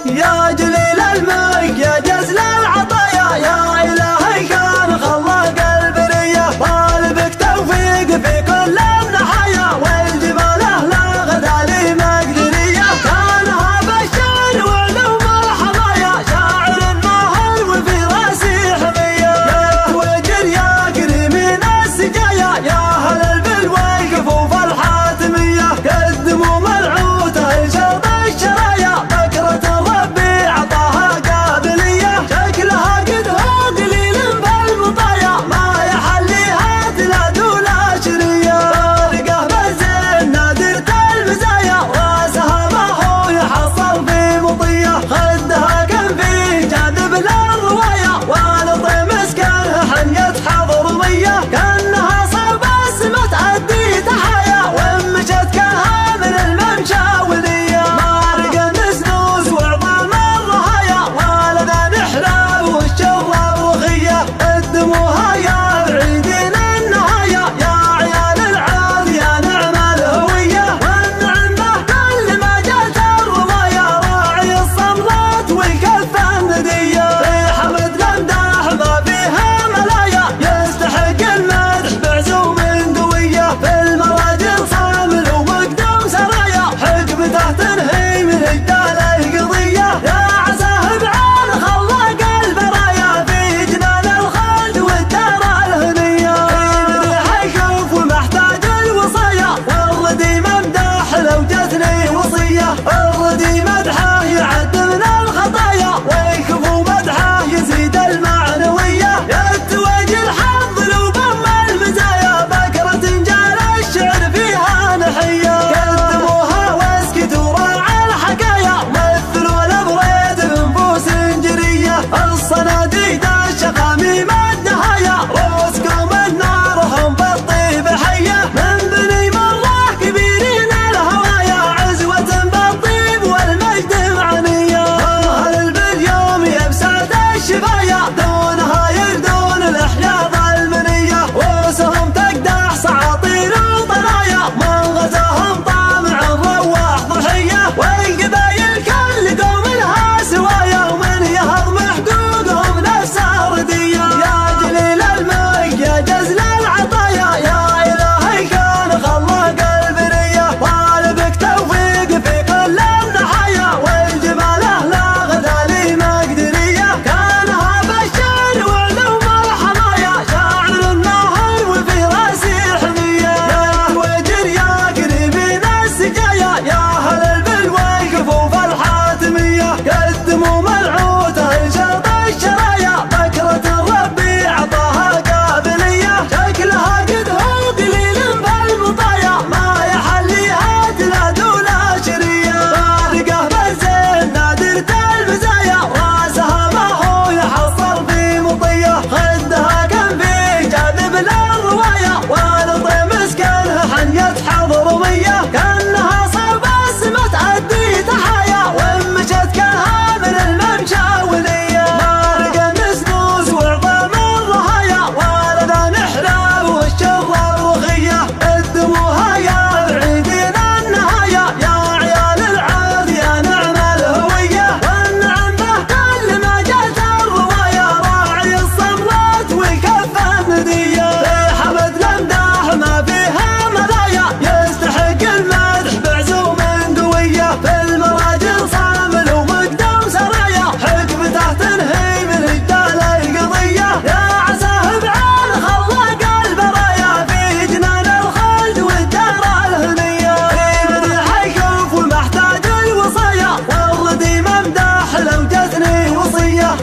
يا جليل الملك يا جزل العطايا، يا إلهي كان خلاق البرية، طالبك توفيق في كل النحايا، والجبال أهلا غدالي مقدرية، كانها بشر وعلوم الحضايا، شاعر ماهر وفي راسي حمية، يا توجر يا كريمين السجايا، يا أهل البلوى كفوف الحاتمية، قدموا ملعوته لشرط الشرايا، بكرة ربي عطاها قابلية، شكلها قد هو قليل بالمطايا، ما يحليها تلاد ولا شرية، بارقة بالزين نادرة المزايا، راسها ما هو يحصل في مطية، خدها كان فيه جاذب للرواية، والطي مسكنها حنية حضرمية، كأنها صوب السما تأدي تحايا، ومشت كانها من الممشى ولية، مارقة مسنوس وعظام الرهايا، والذان حراب والشراب رخية، قدموها يا بعيدين النهايا، يا عيال العاد يا نعم الهوية، والنعم به كل ما جات الرواية، راعي الصملات والكف الندية، في حمد الامداح ما فيها ملايا، يستحق المدح بعزوم قوية، في المراجل صامل ومقدم سرايا، حكمته تنهي من اجدال القضية، يا عساه بعين خلاق البرايا، في جنان الخلد والدار الهنية، في مديح يشوف ومحتاج الوصايا، والردي ممدح لو جتني وصية، الردي مدحه يعد من الخطايا، ويكفو مدحه يزيد المعنوية، يتوج الحظ لو ضم المزايا، بكرة جال الشعر فيها نحية، قدموها واسكتوا راعى الحكايا، مثلوا الابريد بنفوس جرية، الصناديد الشقامي ما النهايا، رؤوسكم النار هم بالطيب حية، من بني مرة كبيرين الهوايا، عزوة بالطيب والمجد معنية، أهل باليوم يبسات الشفايا، دونها يردون الأحياض المنية، رؤوسهم تقدح سعاطير وطرايا، من غزاهم طامع الرواح ضحية، والقبايل كل قوم لها سوايا، ومن يهضم حقوقهم نفسها ردية، يا جليل الملك يا جزل العطايا، يا إلهي كان خلاق البرية، طالبك توفيق في كل النحايا، والجبال أهلا غدالي مقدرية، كانها بشر وعلوم الحمايا، شاعر ماهر وفي راسي حمية، يا توجر يا كريمين السجايا، يا أهل البلوى كفوف الحاتمية، قدموا ملعوته لشرط الشرايا، بكرة ربي عطاها قابلية، شكلها قد هو قليل بالمطايا، ما يحليها تلاد ولا شرية، بارقة بالزين نادرة المزايا، راسها ما هو يحصل في مطية، خدها كان فيه جاذب للرواية، والطي مسكنها حنية حضرمية، كأنها صوب السما تأدي تحايا، ومشت كانها من الممشى ولية، مارقة مسنوس وعظام الرهايا، والذان حراب والشراب رخية، قدموها يا بعيدين النهايا، يا عيال العاد يا نعم الهوية، والنعم به كل ما جات الرواية، راعي الصملات والكف الندية، في حمد الامداح ما فيها ملايا، يستحق المدح بعزوم قوية، في المراجل صامل ومقدم سرايا، حكمته تنهي من اجدال القضية، يا عساه بعين خلاق البرايا، في جنان الخلد والدار الهنية، في مديح يشوف ومحتاج الوصايا، والردي ممدح لو جتني وصية.